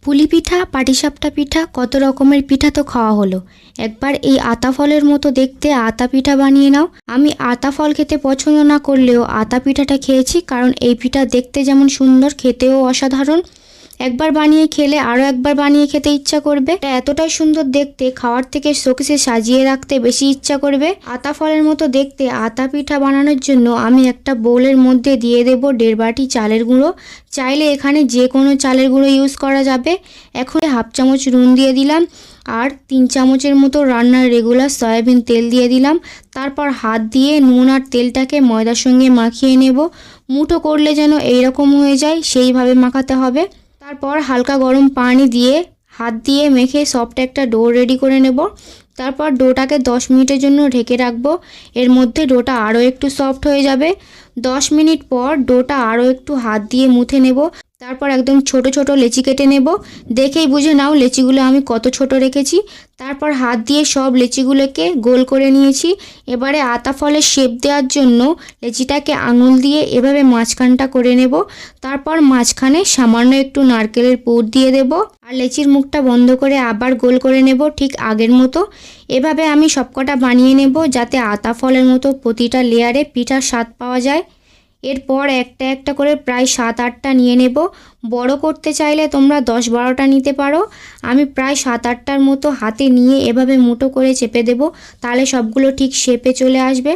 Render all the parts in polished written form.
পুলি পিঠা, পাটিসাপটা পিঠা, কত রকমের পিঠা তো খাওয়া হলো। একবার এই আতা ফলের মতো দেখতে আতা পিঠা বানিয়ে নাও। আমি আতা ফল খেতে পছন্দ না করলেও আতা পিঠাটা খেয়েছি, কারণ এই পিঠা দেখতে যেমন সুন্দর, খেতেও অসাধারণ। একবার বানিয়ে খেলে আরও একবার বানিয়ে খেতে ইচ্ছা করবে। এটা এতটাই সুন্দর দেখতে, খাওয়ার থেকে শোকেসে সাজিয়ে রাখতে বেশি ইচ্ছা করবে। আতা ফলের মতো দেখতে আতা পিঠা বানানোর জন্য আমি একটা বোলের মধ্যে দিয়ে দেব 1.5 বাটি চালের গুঁড়ো। চাইলে এখানে যে কোনো চালের গুঁড়ো ইউজ করা যাবে। এখন 1/2 চামচ নুন দিয়ে দিলাম আর 3 চামচের মতো রান্নার রেগুলার সয়াবিন তেল দিয়ে দিলাম। তারপর হাত দিয়ে নুন আর তেলটাকে ময়দার সঙ্গে মাখিয়ে নেব। মুঠো করলে যেন এইরকম হয়ে যায়, সেইভাবে মাখাতে হবে। তারপর হালকা গরম পানি দিয়ে হাত দিয়ে মেখে সফট একটা ডো রেডি করে নেব। তারপর ডোটাকে 10 মিনিটের জন্য ঢেকে রাখবো। এর মধ্যে ডোটা আরও একটু সফট হয়ে যাবে। 10 মিনিট পর ডোটা আরও একটু হাত দিয়ে মুথে নেব। তারপর একদম ছোট ছোট লেচি কেটে নেব। দেখেই বুঝে নাও লেচিগুলো আমি কত ছোট রেখেছি। তারপর হাত দিয়ে সব লেচিগুলোকে গোল করে নিয়েছি। এবারে আতা ফলের শেপ দেওয়ার জন্য লেচিটাকে আঙুল দিয়ে এভাবে মাঝখানটা করে নেব। তারপর মাঝখানে সামান্য একটু নারকেলের পুর দিয়ে দেব আর লেচির মুখটা বন্ধ করে আবার গোল করে নেব ঠিক আগের মতো। এভাবে আমি সবকটা বানিয়ে নেব, যাতে আতা ফলের মতো প্রতিটা লেয়ারে পিঠার স্বাদ পাওয়া যায়। এরপর একটা একটা করে প্রায় 7-8টা নিয়ে নেব। বড় করতে চাইলে তোমরা 10-12টা নিতে পারো। আমি প্রায় 7-8টার মতো হাতে নিয়ে এভাবে মুঠো করে চেপে দেব, তাহলে সবগুলো ঠিক শেপে চলে আসবে।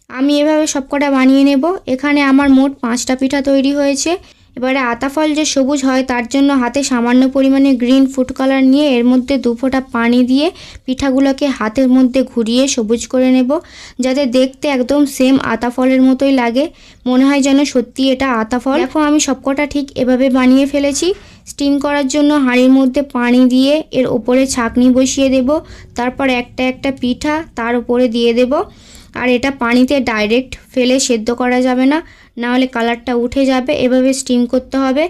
আমি এভাবে সবকটা বানিয়ে নেব। এখানে আমার মোট 5টা পিঠা তৈরি হয়েছে। এবারে আতা ফল যে সবুজ হয় তার জন্য হাতে সামান্য পরিমাণে গ্রিন ফুড কালার নিয়ে এর মধ্যে 2 ফোঁটা পানি দিয়ে পিঠাগুলোকে হাতের মধ্যে ঘুরিয়ে সবুজ করে নেব, যাতে দেখতে একদম সেম আতা ফলের মতোই লাগে, মনে হয় যেন সত্যি এটা আতা ফল। দেখো আমি সবকটা ঠিক এভাবে বানিয়ে ফেলেছি। স্টিম করার জন্য হাঁড়ির মধ্যে পানি দিয়ে এর ওপরে ছাঁকনি বসিয়ে দেব। তারপর একটা একটা পিঠা তার উপরে দিয়ে দেব। আর এটা পানিতে ডাইরেক্ট ফেলে সেদ্ধ করা যাবে না, নাহলে কালারটা উঠে যাবে। এভাবে স্টিম করতে হবে।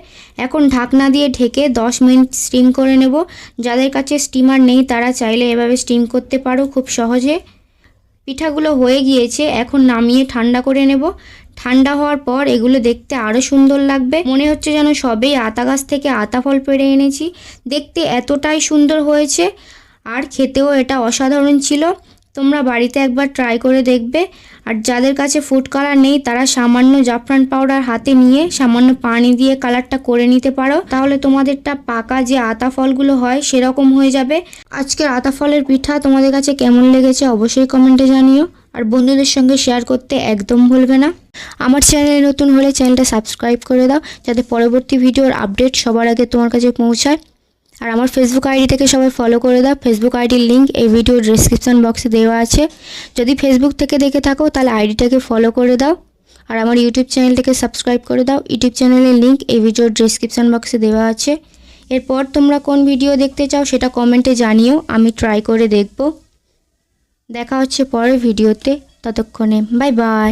এখন ঢাকনা দিয়ে ঢেকে 10 মিনিট স্টিম করে নেব। যাদের কাছে স্টিমার নেই তারা চাইলে এভাবে স্টিম করতে পারো খুব সহজে। পিঠাগুলো হয়ে গিয়েছে, এখন নামিয়ে ঠান্ডা করে নেব। ঠান্ডা হওয়ার পর এগুলো দেখতে আরও সুন্দর লাগবে, মনে হচ্ছে যেন সবেই আতা গাছ থেকে আতা ফল পেড়ে এনেছি। দেখতে এতটাই সুন্দর হয়েছে আর খেতেও এটা অসাধারণ ছিল। তোমরা বাড়িতে একবার ট্রাই করে দেখবে। আর যাদের কাছে ফুড কালার নেই তারা সামান্য জাফরান পাউডার হাতে নিয়ে সামান্য পানি দিয়ে কালারটা করে নিতে পারো, তাহলে তোমাদেরটা পাকা যে আতা ফলগুলো হয় সেরকম হয়ে যাবে। আজকের আতা ফলের পিঠা তোমাদের কাছে কেমন লেগেছে অবশ্যই কমেন্টে জানিও, আর বন্ধুদের সঙ্গে শেয়ার করতে একদম ভুলবে না। আমার চ্যানেলে নতুন হলে চ্যানেলটা সাবস্ক্রাইব করে দাও, যাতে পরবর্তী ভিডিওর আপডেট সবার আগে তোমার কাছে পৌঁছায়। আর আমার ফেসবুক আইডি থেকে সবাই ফলো করে দাও। ফেসবুক আইডির লিঙ্ক এই ভিডিওর ডেসক্রিপশন বক্সে দেওয়া আছে। যদি ফেসবুক থেকে দেখে থাকো তাহলে আইডিটাকে ফলো করে দাও। আর আমার ইউটিউব চ্যানেলটাকে সাবস্ক্রাইব করে দাও। ইউটিউব চ্যানেলের লিঙ্ক এই ভিডিওর ডেসক্রিপশন বক্সে দেওয়া আছে। এরপর তোমরা কোন ভিডিও দেখতে চাও সেটা কমেন্টে জানিও, আমি ট্রাই করে দেখব। দেখা হচ্ছে পরের ভিডিওতে, ততক্ষণে বাই বাই।